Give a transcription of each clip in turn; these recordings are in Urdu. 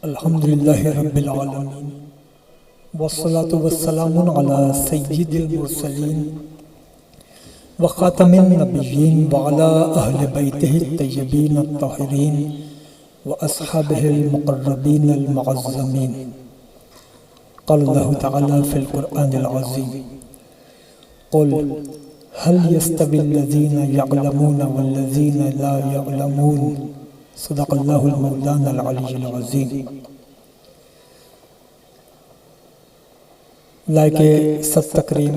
الحمدللہ رب العالمین والصلاة والسلام علی سید المرسلین وخاتم النبیین وعلی اہل بیتہ الطیبین الطاہرین واصحابہ المقربین المعظمین۔ قال اللہ تعالی فی القرآن العظیم قل هل يستوي الذين يعلمون والذين لا يعلمون صدق اللہ المولانا العلی العظیم۔ لائق سب تکریم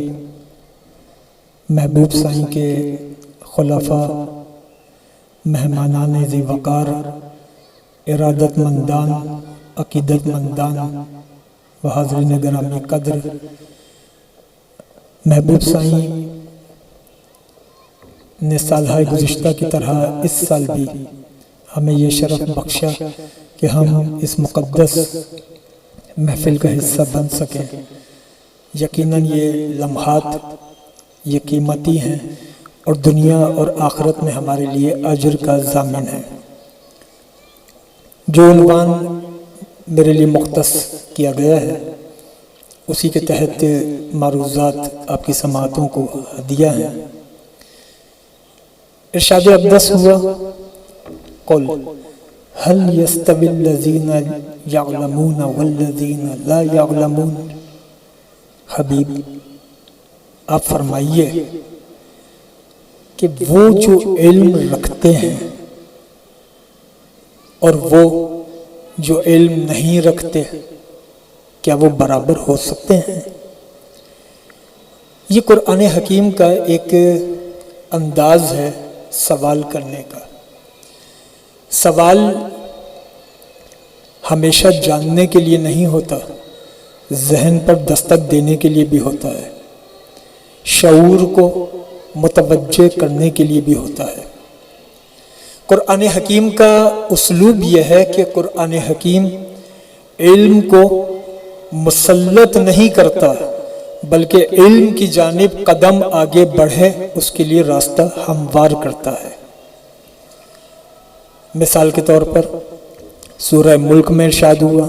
محبوب سائیں کے خلفاء، مہمانان ذی وقار، ارادت مندان، عقیدت مندان و حاضرین گرامی قدر، محبوب سائیں نے سالہ گزشتہ کی طرح اس سال بھی ہمیں یہ شرف بخشا کہ ہم اس مقدس محفل کا حصہ بن سکیں۔ یقیناً یہ لمحات یہ قیمتی ہیں اور دنیا اور آخرت میں ہمارے لیے اجر کا ضامن ہے۔ جو عنوان میرے لیے مختص کیا گیا ہے اسی کے تحت معروضات آپ کی سماعتوں کو ہدیہ ہیں۔ ارشاد اقدس ہوا قل هل يستوي الذين يعلمون والذين لا يعلمون۔ حبیب آپ فرمائیے کہ وہ جو علم رکھتے ہیں اور وہ جو علم نہیں رکھتے کیا وہ برابر ہو سکتے ہیں؟ یہ قرآن حکیم کا ایک انداز ہے سوال کرنے کا۔ سوال ہمیشہ جاننے کے لیے نہیں ہوتا، ذہن پر دستک دینے کے لیے بھی ہوتا ہے، شعور کو متوجہ کرنے کے لیے بھی ہوتا ہے۔ قرآن حکیم کا اسلوب یہ ہے کہ قرآن حکیم علم کو مسلط نہیں کرتا بلکہ علم کی جانب قدم آگے بڑھے اس کے لیے راستہ ہموار کرتا ہے۔ مثال کے طور پر سورہ ملک میں ارشاد ہوا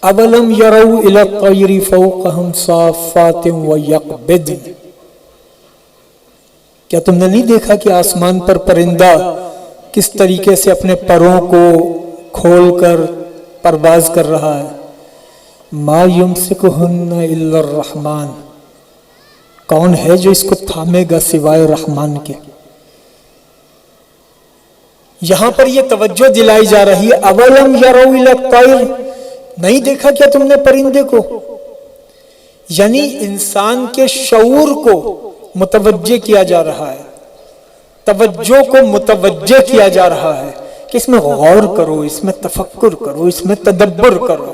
اولم یروا الی الطیر فوقہم صافات ویقبضن۔ کیا تم نے نہیں دیکھا کہ آسمان پر پرندہ کس طریقے سے اپنے پروں کو کھول کر پرواز کر رہا ہے؟ ما یمسکہن الا الرحمن، کون ہے جو اس کو تھامے گا سوائے رحمان کے؟ یہاں پر یہ توجہ دلائی جا رہی ہے اولم یروا الی الطیر، نہیں دیکھا کیا تم نے پرندے کو؟ یعنی انسان کے شعور کو متوجہ کیا جا رہا ہے، توجہ کو متوجہ کیا جا رہا ہے کہ اس میں غور کرو، اس میں تفکر کرو، اس میں تدبر کرو۔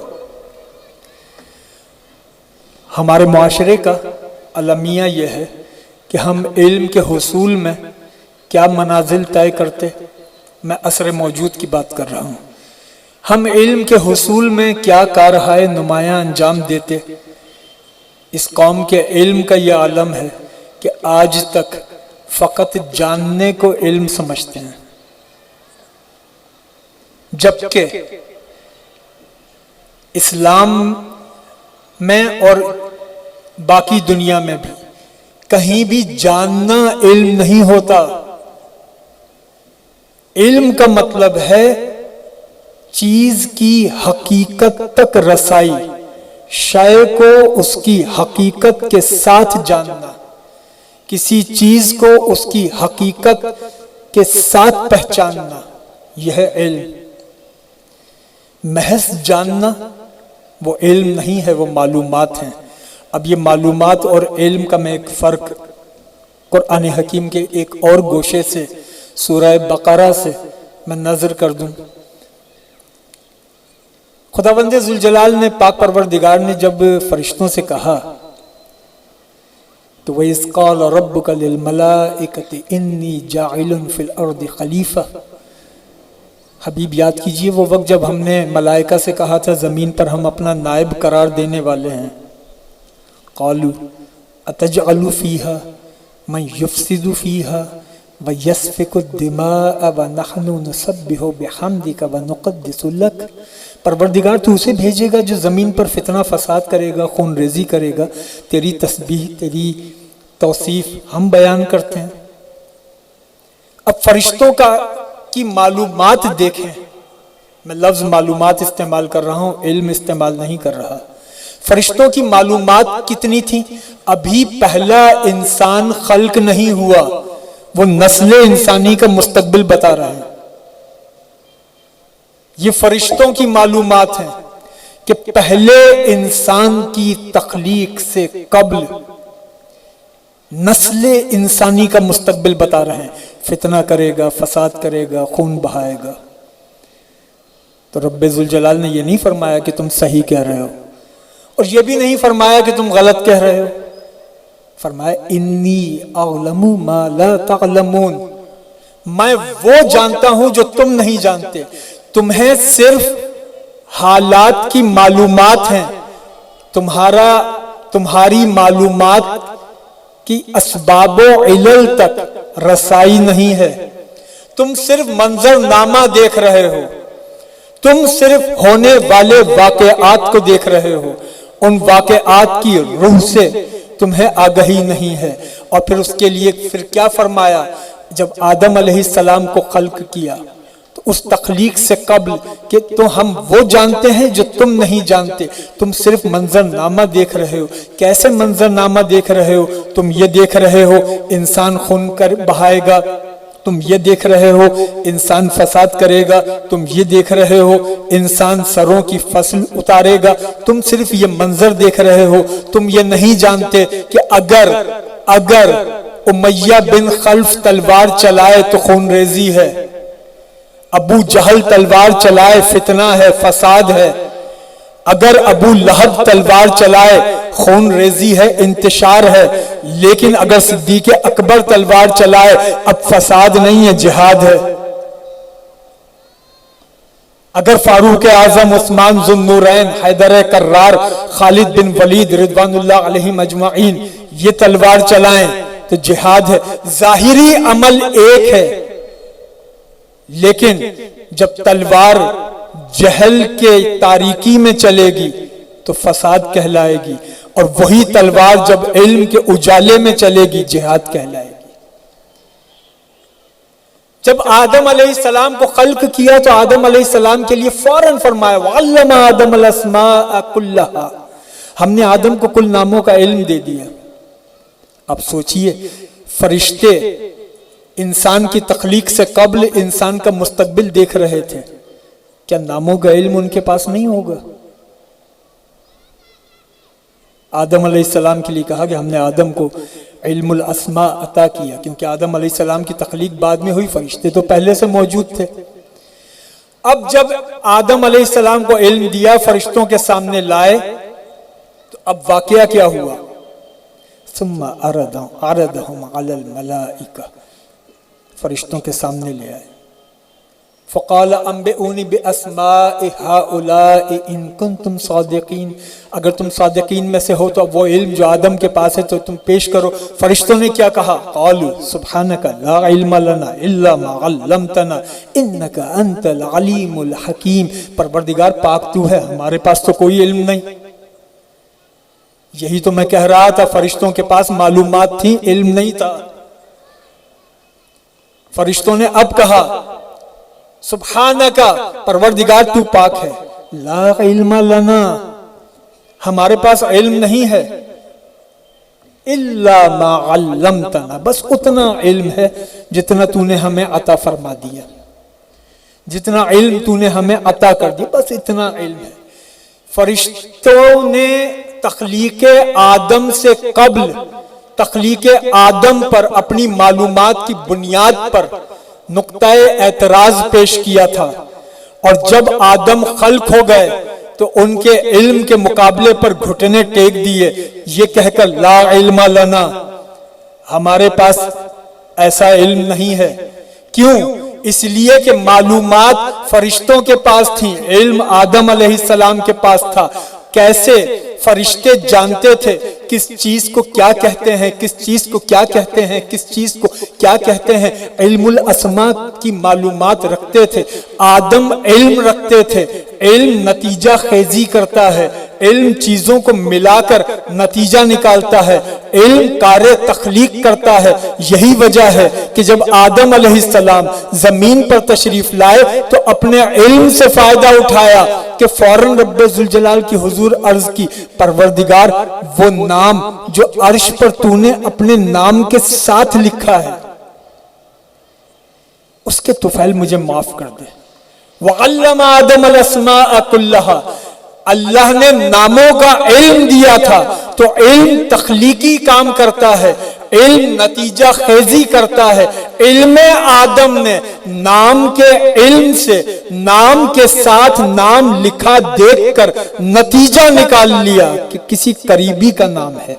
ہمارے معاشرے کا المیہ یہ ہے کہ ہم علم کے حصول میں کیا منازل طے کرتے، میں عصر موجود کی بات کر رہا ہوں، ہم علم کے حصول میں کیا کارہائے نمایاں انجام دیتے۔ اس قوم کے علم کا یہ عالم ہے کہ آج تک فقط جاننے کو علم سمجھتے ہیں، جبکہ اسلام میں اور باقی دنیا میں بھی کہیں بھی جاننا علم نہیں ہوتا۔ علم کا مطلب ہے چیز کی حقیقت تک رسائی، شے کو اس کی حقیقت کے ساتھ جاننا، کسی چیز کو اس کی حقیقت کے ساتھ پہچاننا، یہ ہے علم۔ محض جاننا وہ علم نہیں ہے، وہ معلومات ہیں۔ اب یہ معلومات اور علم کا میں ایک فرق قرآن حکیم کے ایک اور گوشے سے سورہ بقرہ سے میں نظر کر دوں۔ خداوند ذوالجلال نے، پاک پروردگار نے جب فرشتوں سے کہا تو وَإِذْ قَالَ رَبُّكَ لِلْمَلَائِكَةِ إِنِّي جَاعِلٌ فِي الْأَرْضِ خَلِيفَةً۔ حبیب یاد کیجئے وہ وقت جب ہم نے ملائکہ سے کہا تھا زمین پر ہم اپنا نائب قرار دینے والے ہیں۔ قَالُوا أَتَجْعَلُ فِيهَا مَنْ يُفْسِدُ فِيهَا وَيَسْفِكُ الدِّمَاءَ وَنَحْنُ نُسَبِّحُ بِحَمْدِكَ وَنُقَدِّسُ لَكَ۔ پروردگار تو اسے بھیجے گا جو زمین پر فتنہ فساد کرے گا، خون ریزی کرے گا۔ تیری تسبیح، تیری توصیف ہم بیان کرتے ہیں۔ اب فرشتوں کی معلومات دیکھیں، میں لفظ معلومات استعمال کر رہا ہوں، علم استعمال نہیں کر رہا۔ فرشتوں کی معلومات کتنی تھی؟ ابھی پہلا انسان خلق نہیں ہوا، وہ نسل انسانی کا مستقبل بتا رہے ہیں۔ یہ فرشتوں کی معلومات ہیں کہ پہلے انسان کی تخلیق سے قبل نسل انسانی کا مستقبل بتا رہے ہیں۔ فتنہ کرے گا، فساد کرے گا، خون بہائے گا۔ تو رب ذوالجلال نے یہ نہیں فرمایا کہ تم صحیح کہہ رہے ہو، اور یہ بھی نہیں فرمایا کہ تم غلط کہہ رہے ہو۔ فرمایا انی اعلم ما لا تعلمون، میں وہ جانتا ہوں جو تم نہیں جانتے۔ تمہیں صرف حالات کی معلومات ہیں، تمہاری معلومات کی اسباب و علل تک رسائی نہیں ہے۔ تم صرف منظر نامہ دیکھ رہے ہو، تم صرف ہونے والے واقعات کو دیکھ رہے ہو، ان واقعات کی روح سے تمہیں آگہی نہیں ہے۔ اور پھر اس کے لیے پھر کیا فرمایا؟ جب آدم علیہ السلام کو خلق کیا تو اس تخلیق سے قبل کہ تو ہم وہ جانتے ہیں جو تم نہیں جانتے، تم صرف منظر نامہ دیکھ رہے ہو۔ کیسے منظر نامہ دیکھ رہے ہو؟ تم یہ دیکھ رہے ہو انسان خون کر بہائے گا، تم یہ دیکھ رہے ہو انسان فساد کرے گا، تم یہ دیکھ رہے ہو انسان سروں کی فصل اتارے گا، تم صرف یہ منظر دیکھ رہے ہو۔ تم یہ نہیں جانتے کہ اگر امیہ بن خلف تلوار چلائے تو خون ریزی ہے، ابو جہل تلوار چلائے فتنہ ہے، فساد ہے، اگر ابو لہب تلوار چلائے خون ریزی ہے، انتشار ہے، لیکن اگر صدیق اکبر تلوار چلائے اب فساد نہیں ہے، جہاد ہے۔ اگر فاروق اعظم، عثمان ذو النورین، حیدر کرار، خالد بن ولید رضوان اللہ علیہم اجمعین یہ تلوار چلائیں تو جہاد ہے۔ ظاہری عمل ایک ہے، لیکن جب تلوار جہل کے تاریکی میں چلے گی تو فساد کہلائے گی، اور وہی تلوار جب علم کے اجالے میں چلے گی جہاد کہلائے گی۔ جب آدم علیہ السلام کو خلق کیا تو آدم علیہ السلام کے لیے فوراً فرمایا وَعَلَّمَ آدَمَ الْأَسْمَاءَ كُلَّهَا، ہم نے آدم کو کل ناموں کا علم دے دیا۔ اب سوچئے فرشتے انسان کی تخلیق سے قبل انسان کا مستقبل دیکھ رہے تھے، کیا ناموں کا علم ان کے پاس نہیں ہوگا؟ آدم علیہ السلام کے لیے کہا کہ ہم نے آدم کو علم الاسماء عطا کیا، کیونکہ آدم علیہ السلام کی تخلیق بعد میں ہوئی، فرشتے تو پہلے سے موجود تھے۔ اب جب آدم علیہ السلام کو علم دیا، فرشتوں کے سامنے لائے، تو اب واقعہ کیا ہوا؟ ثم عرضهم على الملائکہ، فرشتوں کے سامنے لے آئے۔ فقال انبئونی باسماء هؤلاء ان کنتم صادقین، اگر تم صادقین میں سے ہو تو اب وہ علم جو آدم کے پاس ہے تو تم پیش کرو۔ فرشتوں نے کیا کہا؟ قالوا سبحانک لا علم لنا الا ما علمتنا انک انت العلیم الحکیم، پروردگار پاک تو ہے، ہمارے پاس تو کوئی علم نہیں۔ یہی تو میں کہہ رہا تھا، فرشتوں کے پاس معلومات تھیں، علم نہیں تھا۔ فرشتوں نے اب کہا سبحانکا، پروردگار تو پاک ہے، لا علم لنا، ہمارے پاس علم نہیں ہے، الا ما علمتنا، بس اتنا علم ہے جتنا تو نے ہمیں عطا فرما دیا، جتنا علم تو نے ہمیں عطا کر دیا، بس اتنا علم ہے۔ فرشتوں نے تخلیق آدم سے قبل تخلیق آدم پر اپنی معلومات کی بنیاد پر نقطہ اعتراض پیش کیا تھا، اور جب آدم خلق ہو گئے تو ان کے علم کے مقابلے پر گھٹنے ٹیک دیے، یہ کہہ کر لا علم لنا، ہمارے پاس ایسا علم نہیں ہے۔ کیوں؟ اس لیے کہ معلومات فرشتوں کے پاس تھیں، علم آدم علیہ السلام کے پاس تھا۔ کیسے؟ فرشتے جانتے تھے کس چیز کو کیا کہتے ہیں، کس چیز کو کیا کہتے ہیں، کس چیز کو کیا کہتے ہیں، علم الاسماء کی معلومات رکھتے تھے، آدم علم رکھتے تھے۔ علم نتیجہ خیزی کرتا ہے، علم چیزوں کو ملا کر نتیجہ نکالتا ہے، علم کار تخلیق کرتا ہے۔ یہی وجہ ہے کہ جب آدم علیہ السلام زمین پر تشریف لائے تو اپنے علم سے فائدہ اٹھایا کہ فوراً رب ذوالجلال کی حضور عرض کی، پروردگار وہ نام جو عرش پر تو نے اپنے نام کے ساتھ لکھا ہے اس کے طفیل مجھے معاف کر دے۔ وَعَلَّمَ آدَمَ الْأَسْمَاءَ كُلَّهَا، اللہ نے ناموں کا علم دیا تھا، تو علم تخلیقی کام کرتا ہے، علم نتیجہ خیزی کرتا ہے۔ علم آدم نے نام کے علم سے نام کے ساتھ نام لکھا دیکھ کر نتیجہ نکال لیا کہ کسی قریبی کا نام ہے،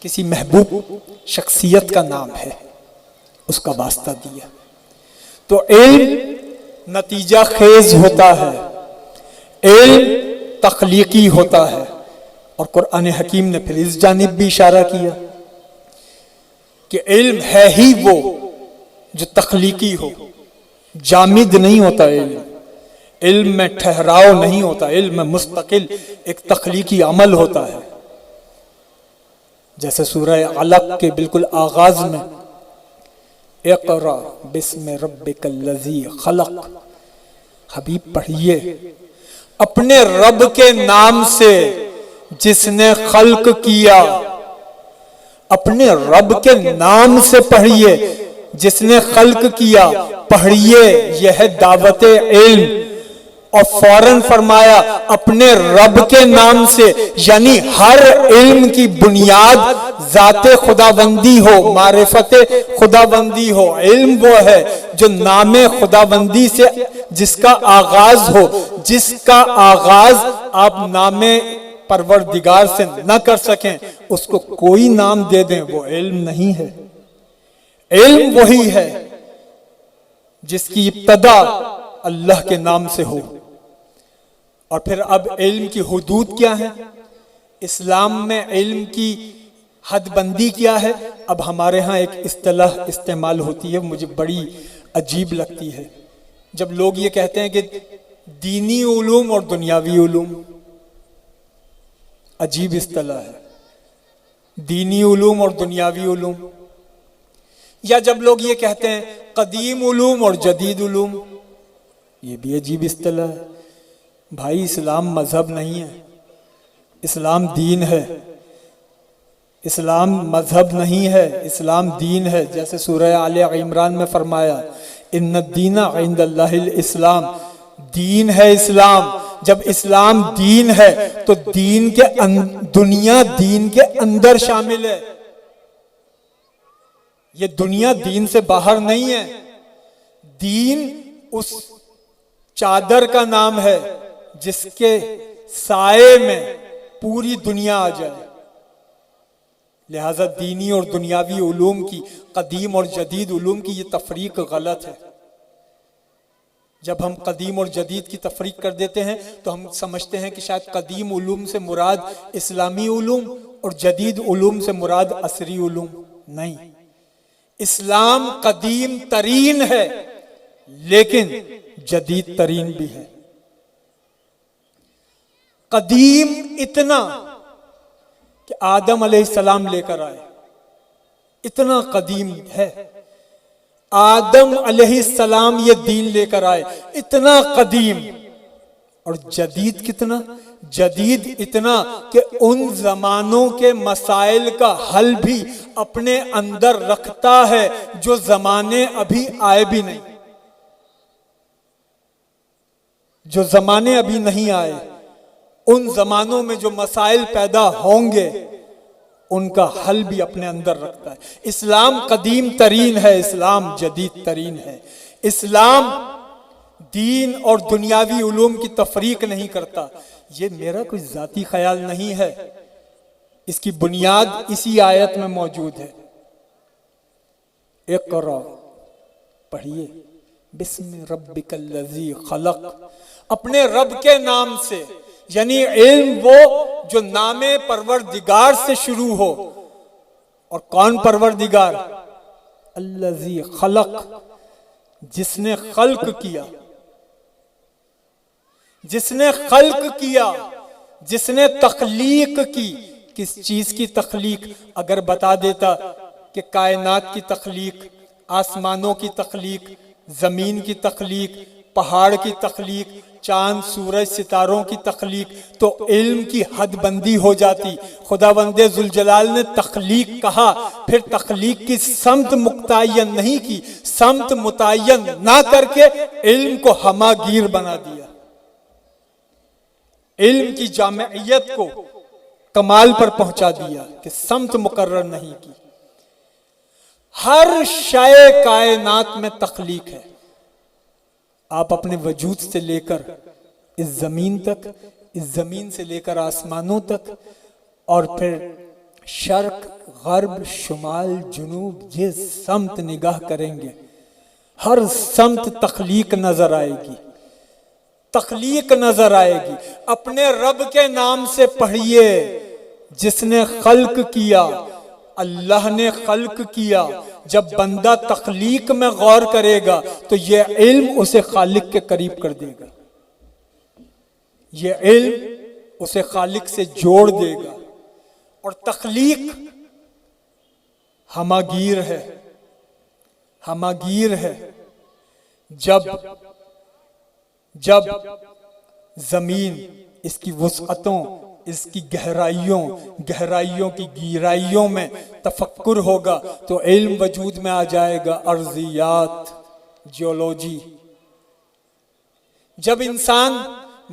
کسی محبوب شخصیت کا نام ہے، اس کا واسطہ دیا۔ تو علم نتیجہ خیز ہوتا ہے، علم تخلیقی ہوتا ہے، اور قرآن حکیم نے پھر اس جانب بھی اشارہ کیا کہ علم ہے ہی وہ جو تخلیقی ہو، جامد نہیں ہوتا علم، علم میں ٹھہراؤ نہیں ہوتا، علم میں مستقل ایک تخلیقی عمل ہوتا ہے۔ جیسے سورہ علق کے بالکل آغاز میں اقرا بسم ربک الذی خلق، حبیب پڑھیے اپنے رب کے نام سے جس نے خلق کیا، اپنے رب کے نام سے پڑھیے جس نے خلق کیا، پڑھیے، یہ ہے دعوت علم۔ اور فوراً فرمایا اپنے رب کے نام سے، یعنی ہر علم کی بنیاد ذات خداوندی ہو، معرفت خداوندی ہو۔ علم وہ ہے جو نام خداوندی سے جس کا آغاز ہو، جس کا آغاز آپ نام پروردگار سے نہ کر سکیں، اس کو کوئی نام دے دیں، وہ علم نہیں ہے۔ علم وہی ہے جس کی ابتدا اللہ کے نام سے ہو۔ اور پھر اب علم کی حدود کیا ہے؟ اسلام میں علم کی حد بندی کیا ہے؟ اب ہمارے ہاں ایک اصطلاح استعمال ہوتی ہے، مجھے بڑی عجیب لگتی ہے، جب لوگ یہ کہتے ہیں کہ دینی علوم اور دنیاوی علوم۔ عجیب اصطلاح ہے، دینی علوم اور دنیاوی علوم۔ یا جب لوگ یہ کہتے ہیں قدیم علوم اور جدید علوم، یہ بھی عجیب اصطلاح ہے۔ بھائی اسلام مذہب نہیں ہے، اسلام دین ہے، اسلام مذہب نہیں ہے، اسلام دین ہے۔ جیسے سورہ آل عمران میں فرمایا ان الدین عند اللہ الاسلام، دین ہے اسلام۔ جب اسلام دین ہے تو دین کے دنیا دین کے اندر شامل ہے، یہ دنیا دین سے باہر نہیں ہے۔ دین اس چادر کا نام ہے جس کے سائے میں پوری دنیا آ جائے۔ لہذا دینی اور دنیاوی علوم کی، قدیم اور جدید علوم کی یہ تفریق غلط ہے۔ جب ہم قدیم اور جدید کی تفریق کر دیتے ہیں تو ہم سمجھتے ہیں کہ شاید قدیم علوم سے مراد اسلامی علوم اور جدید علوم سے مراد عصری علوم۔ نہیں، اسلام قدیم ترین ہے لیکن جدید ترین بھی ہے۔ قدیم اتنا کہ آدم علیہ السلام لے کر آئے، اتنا قدیم ہے۔ آدم علیہ السلام یہ دین لے کر آئے، اتنا قدیم۔ اور جدید کتنا؟ جدید اتنا کہ ان زمانوں کے مسائل کا حل بھی اپنے اندر رکھتا ہے جو زمانے ابھی آئے بھی نہیں، جو زمانے ابھی نہیں آئے، ان زمانوں میں جو مسائل پیدا ہوں گے ان کا حل بھی اپنے اندر رکھتا ہے۔ اسلام قدیم ترین ہے، اسلام جدید ترین ہے۔ اسلام دین اور دنیاوی علوم کی تفریق نہیں کرتا۔ یہ میرا کوئی ذاتی خیال نہیں ہے، اس کی بنیاد اسی آیت میں موجود ہے۔ اقرا، پڑھیے، بسم ربک الذی خلق، اپنے رب کے نام سے، یعنی علم وہ جو نام پروردگار سے شروع ہو. اور کون پروردگار؟ الذی خلق، جس نے خلق کیا، جس نے خلق کیا، جس نے تخلیق کی. کس چیز کی تخلیق؟ اگر بتا دیتا کہ کائنات کی تخلیق، آسمانوں کی تخلیق، زمین کی تخلیق، پہاڑ کی تخلیق، چاند سورج ستاروں کی تخلیق، تو علم کی حد بندی ہو جاتی. خداوند ذوالجلال نے تخلیق کہا، پھر تخلیق کی سمت متعین نہیں کی، سمت متعین نہ کر کے علم کو ہماگیر بنا دیا. علم کی جامعیت کو کمال پر پہنچا دیا کہ سمت مقرر نہیں کی. ہر شے کائنات میں تخلیق ہے. آپ اپنے وجود سے لے کر اس زمین تک، اس زمین سے لے کر آسمانوں تک، اور پھر شرق غرب شمال جنوب، یہ سمت نگاہ کریں گے، ہر سمت تخلیق نظر آئے گی، تخلیق نظر آئے گی. اپنے رب کے نام سے پڑھیے، جس نے خلق کیا. اللہ نے خلق کیا. جب بندہ تخلیق میں غور کرے گا تو یہ علم اسے خالق کے قریب کر دے گا، یہ علم اسے خالق سے جوڑ دے گا. اور تخلیق ہماگیر ہے، ہماگیر ہے. جب زمین اس کی وسعتوں، اس کی گہرائیوں کی گہرائیوں میں تفکر ہوگا تو علم وجود میں آ جائے گا، ارضیات، جیولوجی. جب انسان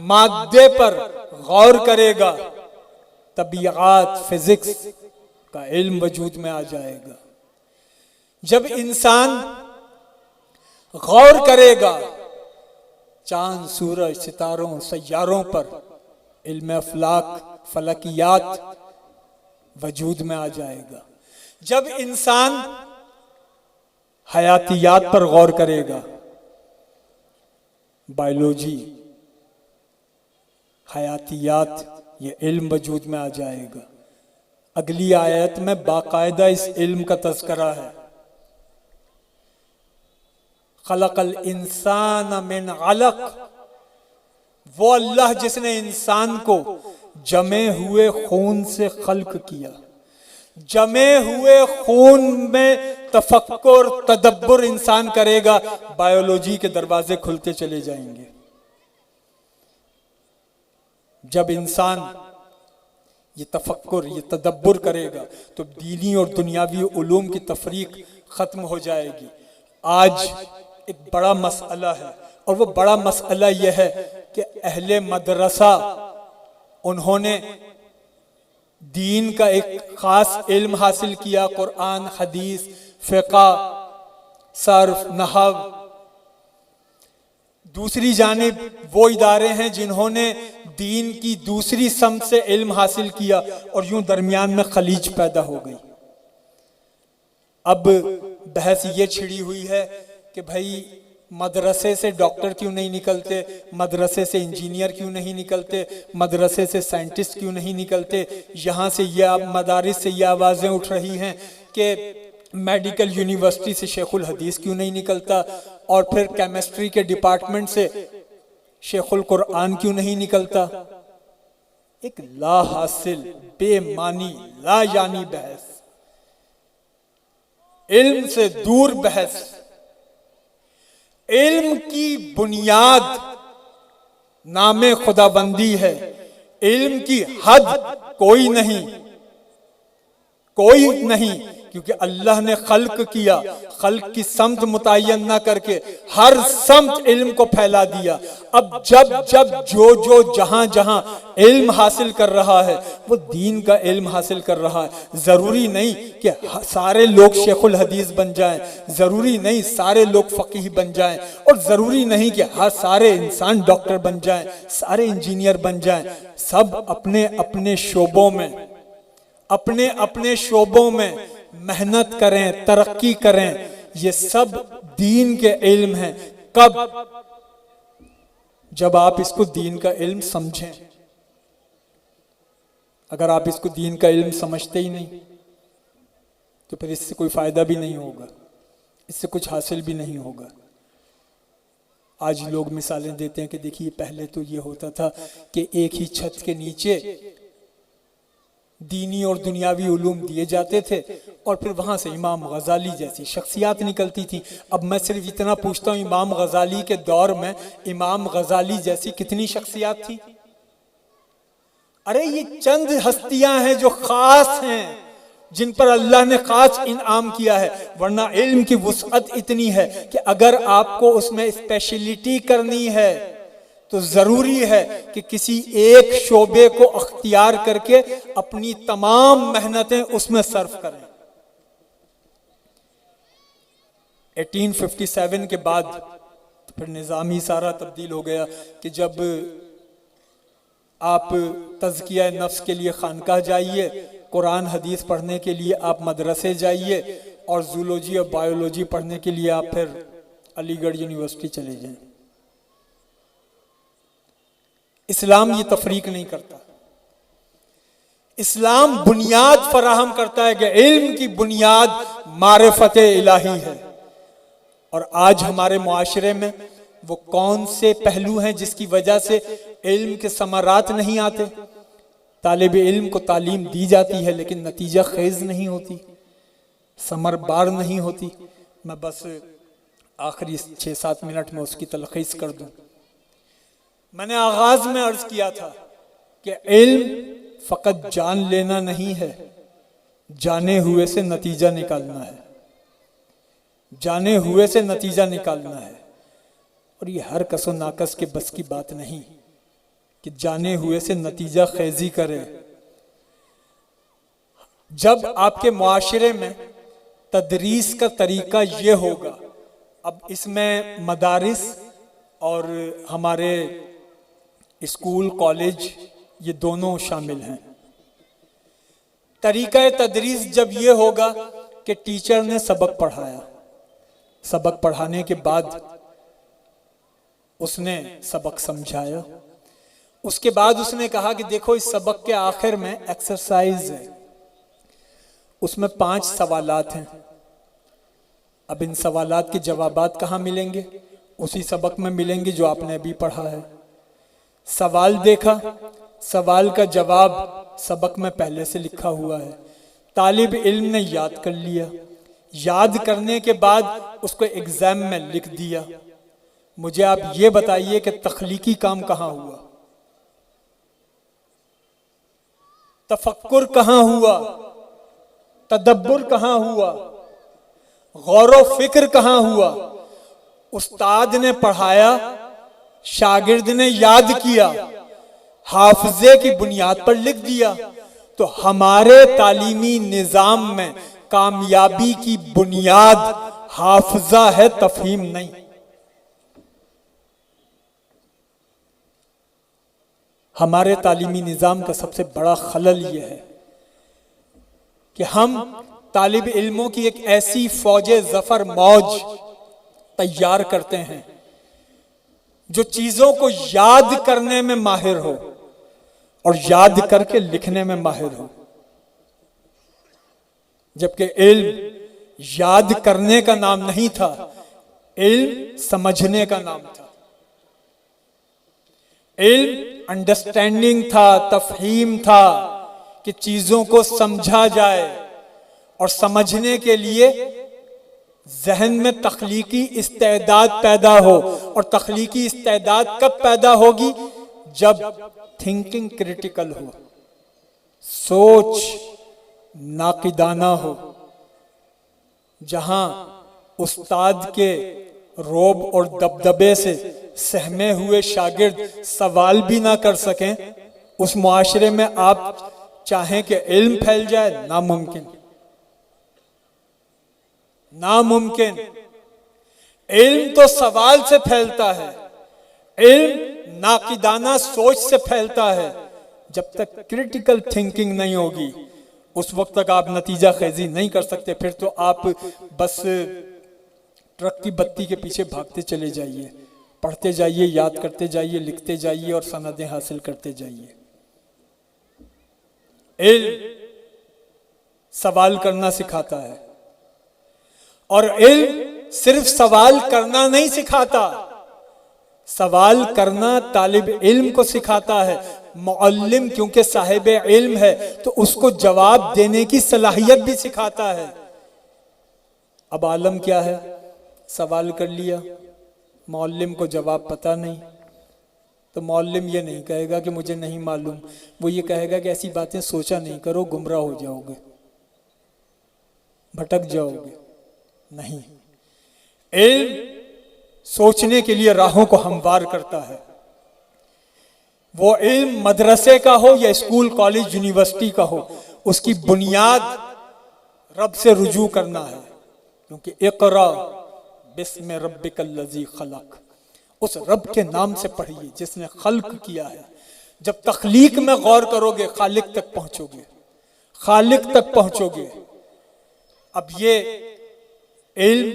مادے پر غور کرے گا، طبیعات، فزکس کا علم وجود میں آ جائے گا. جب انسان غور کرے گا چاند سورج ستاروں سیاروں پر، علم افلاک، فلکیات وجود میں آ جائے گا. جب انسان حیاتیات پر غور کرے گا، بائیولوجی، حیاتیات، یہ علم وجود میں آ جائے گا. اگلی آیت میں باقاعدہ اس علم کا تذکرہ ہے. خلق الانسان من علق، وہ اللہ جس نے انسان کو جمے ہوئے خون سے خلق کیا. جمے ہوئے خون میں تفکر تدبر انسان کرے گا، بائیولوجی کے دروازے کھلتے چلے جائیں گے. جب انسان یہ تفکر، یہ تدبر کرے گا تو دینی اور دنیاوی علوم کی تفریق ختم ہو جائے گی. آج ایک بڑا مسئلہ ہے، اور وہ بڑا مسئلہ یہ ہے کہ اہل مدرسہ انہوں نے دین کا ایک خاص علم حاصل کیا، قرآن، حدیث، فقہ، صرف، نحو. دوسری جانب وہ ادارے ہیں جنہوں نے دین کی دوسری سمت سے علم حاصل کیا، اور یوں درمیان میں خلیج پیدا ہو گئی. اب بحث یہ چھڑی ہوئی ہے کہ بھائی مدرسے سے ڈاکٹر کیوں نہیں نکلتے، مدرسے سے انجینئر کیوں نہیں نکلتے، مدرسے سے سائنٹسٹ کیوں نہیں نکلتے. یہاں سے یہ مدارس سے یہ آوازیں اٹھ رہی ہیں کہ میڈیکل یونیورسٹی سے شیخ الحدیث کیوں نہیں نکلتا، اور پھر کیمسٹری کے ڈپارٹمنٹ سے شیخ القرآن کیوں نہیں نکلتا. ایک لا حاصل، بے معنی، لا یعنی بحث، علم سے دور بحث. علم کی بنیاد نام خداوندی ہے. علم کی حد کوئی نہیں، کوئی نہیں، کیونکہ اللہ نے خلق کیا، خلق کی سمت متعین نہ کر کے ہر سمت علم کو پھیلا دیا. اب جب جو جہاں جہاں علم حاصل کر رہا ہے وہ دین کا علم حاصل کر رہا ہے. ضروری نہیں کہ سارے لوگ شیخ الحدیث بن جائیں، ضروری نہیں سارے لوگ فقیہ بن جائیں، اور ضروری نہیں کہ سارے انسان ڈاکٹر بن جائیں، سارے انجینئر بن جائیں. سب اپنے اپنے شعبوں میں، اپنے اپنے شعبوں میں محنت کریں، ترقی کریں. یہ سب دین کے علم ہیں. کب؟ جب آپ اس کو دین کا علم سمجھیں. اگر آپ اس کو دین کا علم سمجھتے ہی نہیں تو پھر اس سے کوئی فائدہ بھی نہیں ہوگا، اس سے کچھ حاصل بھی نہیں ہوگا۔ آج لوگ مثالیں دیتے ہیں کہ دیکھیے پہلے تو یہ ہوتا تھا کہ ایک ہی چھت کے نیچے دینی اور دنیاوی علوم دیے جاتے تھے اور پھر وہاں سے امام غزالی جیسی شخصیات نکلتی تھیں۔ اب میں صرف اتنا پوچھتا ہوں، امام غزالی کے دور میں امام غزالی جیسی کتنی شخصیات تھیں؟ ارے یہ چند ہستیاں ہیں جو خاص ہیں، جن پر اللہ نے خاص انعام کیا ہے، ورنہ علم کی وسعت اتنی ہے کہ اگر آپ کو اس میں اسپیشلٹی کرنی ہے تو ضروری ہے کہ کسی ایک شعبے کو اختیار کر کے اپنی تمام محنتیں اس میں صرف کریں۔ 1857 کے بعد پھر نظام ہی سارا تبدیل ہو گیا کہ جب آپ تزکیہ نفس کے لیے خانقاہ جائیے، قرآن حدیث پڑھنے کے لیے آپ مدرسے جائیے، اور زولوجی اور بایولوجی پڑھنے کے لیے آپ پھر علی گڑھ یونیورسٹی چلے جائیں۔ اسلام یہ تفریق نہیں کرتا، اسلام بنیاد فراہم کرتا ہے کہ علم کی بنیاد معرفت الہی ہے۔ اور آج ہمارے معاشرے میں وہ کون سے پہلو ہیں جس کی وجہ سے علم کے ثمرات نہیں آتے؟ طالب علم کو تعلیم دی جاتی ہے لیکن نتیجہ خیز نہیں ہوتی، ثمر بار نہیں ہوتی۔ میں بس آخری 6-7 منٹ میں اس کی تلخیص کر دوں۔ میں نے آغاز میں عرض کیا تھا کہ علم فقط جان لینا نہیں ہے، جانے ہوئے سے نتیجہ نکالنا ہے، جانے ہوئے سے نتیجہ نکالنا ہے۔ اور یہ ہر کس و ناکس کے بس کی بات نہیں کہ جانے ہوئے سے نتیجہ خیزی کرے۔ جب آپ کے معاشرے میں تدریس کا طریقہ یہ ہوگا، اب اس میں مدارس اور ہمارے اسکول کالج یہ دونوں شامل ہیں۔ طریقہ تدریس جب یہ ہوگا کہ ٹیچر نے سبق پڑھایا، سبق پڑھانے کے بعد اس نے سبق سمجھایا، اس کے بعد اس نے کہا کہ دیکھو اس سبق کے آخر میں ایکسرسائز ہے، اس میں 5 سوالات ہیں۔ اب ان سوالات کے جوابات کہاں ملیں گے؟ اسی سبق میں ملیں گے جو آپ نے ابھی پڑھا ہے۔ سوال دیکھا، سوال کا جواب سبق میں پہلے سے لکھا ہوا ہے، طالب علم نے یاد کر لیا، یاد کرنے کے بعد اس کو ایگزام میں لکھ دیا۔ مجھے آپ یہ بتائیے کہ تخلیقی کام کہاں ہوا؟ تفکر کہاں ہوا؟ تدبر کہاں ہوا؟ غور و فکر کہاں ہوا؟ استاد نے پڑھایا، شاگرد نے یاد کیا، حافظے کی بنیاد پر لکھ دیا۔ تو ہمارے تعلیمی نظام میں کامیابی کی بنیاد حافظہ ہے، تفہیم نہیں۔ ہمارے تعلیمی نظام کا سب سے بڑا خلل یہ ہے کہ ہم طالب علموں کی ایک ایسی فوج ظفر موج تیار کرتے ہیں جو چیزوں کو یاد کرنے میں ماہر ہو اور یاد کر کے لکھنے میں ماہر ہو، جبکہ علم یاد کرنے کا نام نہیں تھا، علم سمجھنے کا نام تھا۔ علم انڈرسٹینڈنگ تھا، تفہیم تھا کہ چیزوں کو سمجھا جائے، اور سمجھنے کے لیے ذہن میں تخلیقی استعداد پیدا ہو۔ اور تخلیقی استعداد کب پیدا ہوگی؟ جب تھنکنگ کریٹیکل ہو، سوچ ناقدانہ ہو، جہاں استاد کے روب اور دبدبے سے سہمے ہوئے شاگرد سوال بھی نہ کر سکیں، اس معاشرے میں آپ چاہیں کہ علم پھیل جائے؟ ناممکن، ناممکن۔ علم تو سوال سے پھیلتا ہے، علم ناقدانہ سوچ سے پھیلتا ہے۔ جب تک کریٹیکل تھنکنگ نہیں ہوگی اس وقت تک آپ نتیجہ خیزی نہیں کر سکتے۔ پھر تو آپ بس ٹرک کی بتی کے پیچھے بھاگتے چلے جائیے، پڑھتے جائیے، یاد کرتے جائیے، لکھتے جائیے اور سندیں حاصل کرتے جائیے۔ علم سوال کرنا سکھاتا ہے، اور علم صرف سوال کرنا نہیں سکھاتا، سوال کرنا طالب علم کو سکھاتا ہے۔ معلم کیونکہ صاحب علم ہے تو اس کو جواب دینے کی صلاحیت بھی سکھاتا ہے۔ اب عالم کیا ہے؟ سوال کر لیا، معلم کو جواب پتہ نہیں، تو معلم یہ نہیں کہے گا کہ مجھے نہیں معلوم، وہ یہ کہے گا کہ ایسی باتیں سوچا نہیں کرو، گمراہ ہو جاؤ گے، بھٹک جاؤ گے۔ نہیں، علم سوچنے کے لیے راہوں کو ہموار کرتا ہے۔ وہ علم مدرسے کا ہو یا اسکول، کالج، یونیورسٹی کا ہو، اس کی بنیاد رب سے رجوع کرنا ہے، کیونکہ اقرا بسم ربک الذی خلق، اس رب کے نام سے پڑھیے جس نے خلق کیا ہے۔ جب تخلیق میں غور کرو گے خالق تک پہنچو گے، خالق تک پہنچو گے۔ اب یہ علم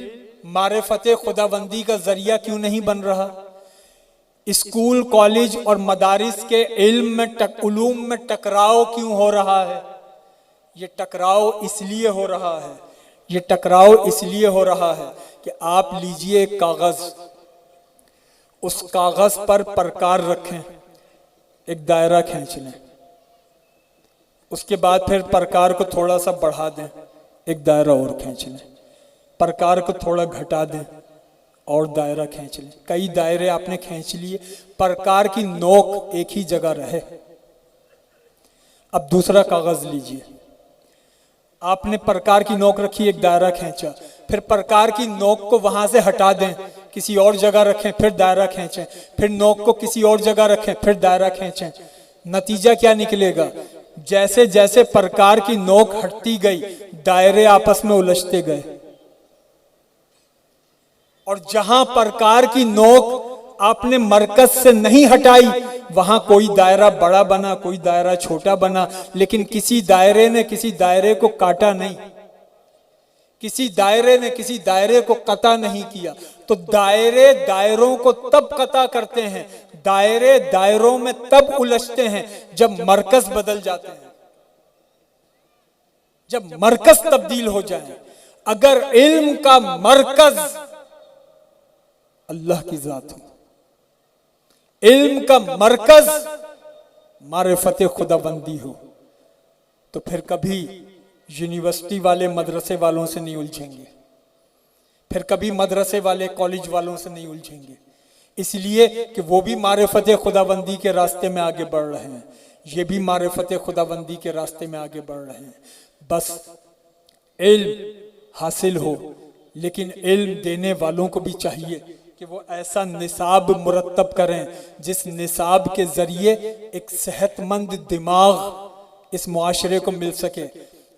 معرفت خداوندی کا ذریعہ کیوں نہیں بن رہا؟ اسکول، کالج اور مدارس کے علم میں علوم میں ٹکراؤ کیوں ہو رہا ہے؟ یہ ٹکراؤ اس لیے ہو رہا ہے، یہ ٹکراؤ اس لیے ہو رہا ہے کہ آپ لیجئے ایک کاغذ، اس کاغذ پر پرکار رکھیں، ایک دائرہ کھینچ لیں، اس کے بعد پھر پرکار کو تھوڑا سا بڑھا دیں، ایک دائرہ اور کھینچ لیں، پرکار کو تھوڑا گھٹا دیں اور دائرہ کھینچ لیں۔ کئی دائرے آپ نے کھینچ لیے، پرکار کی نوک ایک ہی جگہ رہے۔ اب دوسرا کاغذ لیجئے، آپ نے پرکار کی نوک رکھی، ایک دائرہ کھینچا، پھر پرکار کی نوک کو وہاں سے ہٹا دیں، کسی اور جگہ رکھیں، پھر دائرہ کھینچیں، پھر نوک کو کسی اور جگہ رکھیں، پھر دائرہ کھینچیں۔ نتیجہ کیا نکلے گا؟ جیسے جیسے پرکار کی نوک ہٹتی گئی، دائرے آپس میں الجھتے گئے، اور جہاں پرکار کی نوک آپ نے مرکز سے نہیں ہٹائی وہاں کوئی دائرہ بڑا بنا، کوئی دائرہ چھوٹا بنا، لیکن کسی دائرے نے کسی دائرے کو کاٹا نہیں، کسی دائرے نے کسی دائرے کو قطع نہیں کیا۔ تو دائرے دائروں کو تب قطع کرتے ہیں، دائرے دائروں میں تب الجھتے ہیں جب مرکز بدل جاتے ہیں، جب مرکز تبدیل ہو جائے۔ اگر علم کا مرکز اللہ کی ذات ہو، علم کا مرکز معرفت خداوندی ہو، تو پھر کبھی یونیورسٹی والے مدرسے والوں سے نہیں الجھیں گے، پھر کبھی مدرسے والے کالج والوں سے نہیں الجھیں گے، اس لیے کہ وہ بھی معرفت خداوندی کے راستے میں آگے بڑھ رہے ہیں، یہ بھی معرفت خداوندی کے راستے میں آگے بڑھ رہے ہیں۔ بس علم حاصل ہو، لیکن علم دینے والوں کو بھی چاہیے کہ وہ ایسا نصاب مرتب کریں جس نصاب کے ذریعے ایک صحت مند دماغ اس معاشرے کو مل سکے۔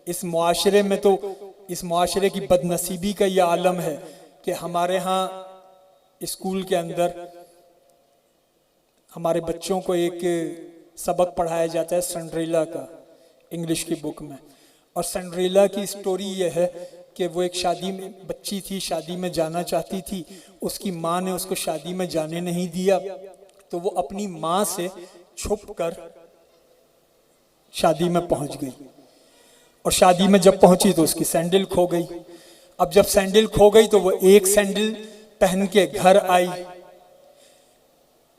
اس معاشرے میں تو اس معاشرے کی بدنصیبی کا یہ عالم ہے کہ ہمارے ہاں اسکول کے اندر ہمارے بچوں کو ایک سبق پڑھایا جاتا ہے سنڈریلا کا، انگلش کی بک میں، اور سنڈریلا کی سٹوری یہ ہے کہ وہ ایک شادی میں بچی تھی، شادی میں جانا چاہتی تھی، اس کی ماں نے اس کو شادی میں جانے نہیں دیا، تو وہ اپنی ماں سے چھپ کر شادی میں پہنچ گئی، اور شادی میں جب پہنچی تو اس کی سینڈل کھو گئی۔ اب جب سینڈل کھو گئی تو وہ ایک سینڈل پہن کے گھر آئی،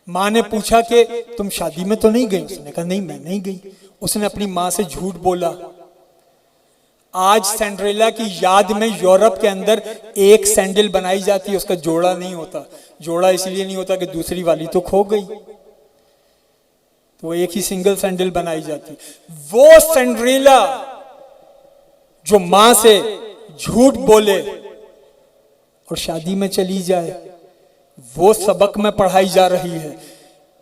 ماں نے پوچھا کہ تم شادی میں تو نہیں گئی؟ اس نے کہا نہیں میں نہیں گئی۔ اس نے اپنی ماں سے جھوٹ بولا۔ آج سینڈریلا کی یاد میں یورپ کے اندر ایک سینڈل بنائی جاتی ہے، اس کا جوڑا نہیں ہوتا۔ جوڑا اس لیے نہیں ہوتا کہ دوسری والی تو کھو گئی، تو ایک ہی سنگل سینڈل بنائی جاتی۔ وہ سینڈریلا جو ماں سے جھوٹ بولے اور شادی میں چلی جائے، وہ سبق میں پڑھائی جا رہی ہے۔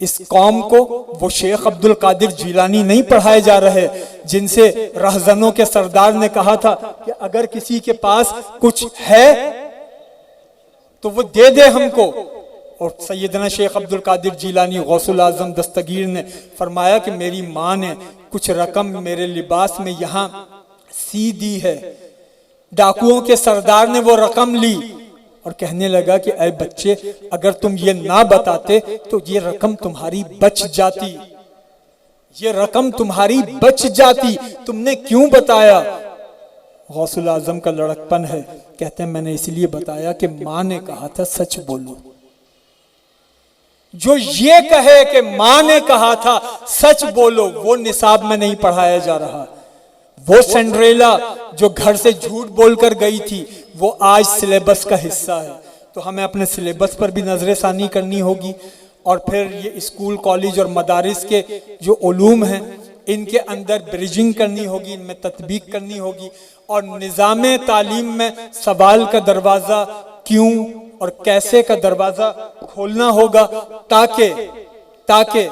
اس قوم کو وہ شیخ عبد القادر جیلانی نہیں پڑھائے جا رہے جن سے رہزنوں کے سردار نے کہا تھا کہ اگر کسی کے پاس کچھ ہے تو وہ دے دے ہم کو، اور سیدنا شیخ عبد القادر جیلانی غوث الاعظم دستگیر نے فرمایا کہ میری ماں نے کچھ رقم میرے لباس میں یہاں سی دی ہے۔ ڈاکوؤں کے سردار نے وہ رقم لی اور کہنے لگا کہ اے بچے، اگر تم یہ نہ بتاتے تو یہ رقم تمہاری بچ جاتی۔ یہ رقم تمہاری بچ جاتی، تم نے کیوں بتایا؟ غوث الاعظم کا لڑکپن ہے، کہتے ہیں میں نے اس لیے بتایا کہ ماں نے کہا تھا سچ بولو۔ جو یہ کہے کہ ماں نے کہا تھا سچ بولو، وہ نصاب میں نہیں پڑھایا جا رہا۔ وہ سنڈریلا جو گھر سے جھوٹ بول کر گئی تھی وہ آج سلیبس کا حصہ ہے، تو ہمیں اپنے سلیبس پر بھی نظر ثانی کرنی ہوگی، اور پھر یہ اسکول کالج اور مدارس کے جو علوم ہیں ان کے اندر بریجنگ کرنی ہوگی، ان میں تطبیق کرنی ہوگی، اور نظام تعلیم میں سوال کا دروازہ کیوں اور کیسے کا دروازہ کھولنا ہوگا تاکہ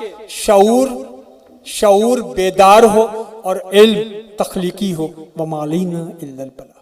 شعور بیدار ہو اور علم تخلیقی ہو۔ وَمَا عَلَيْنَا إِلَّا الْبَلَاغُ۔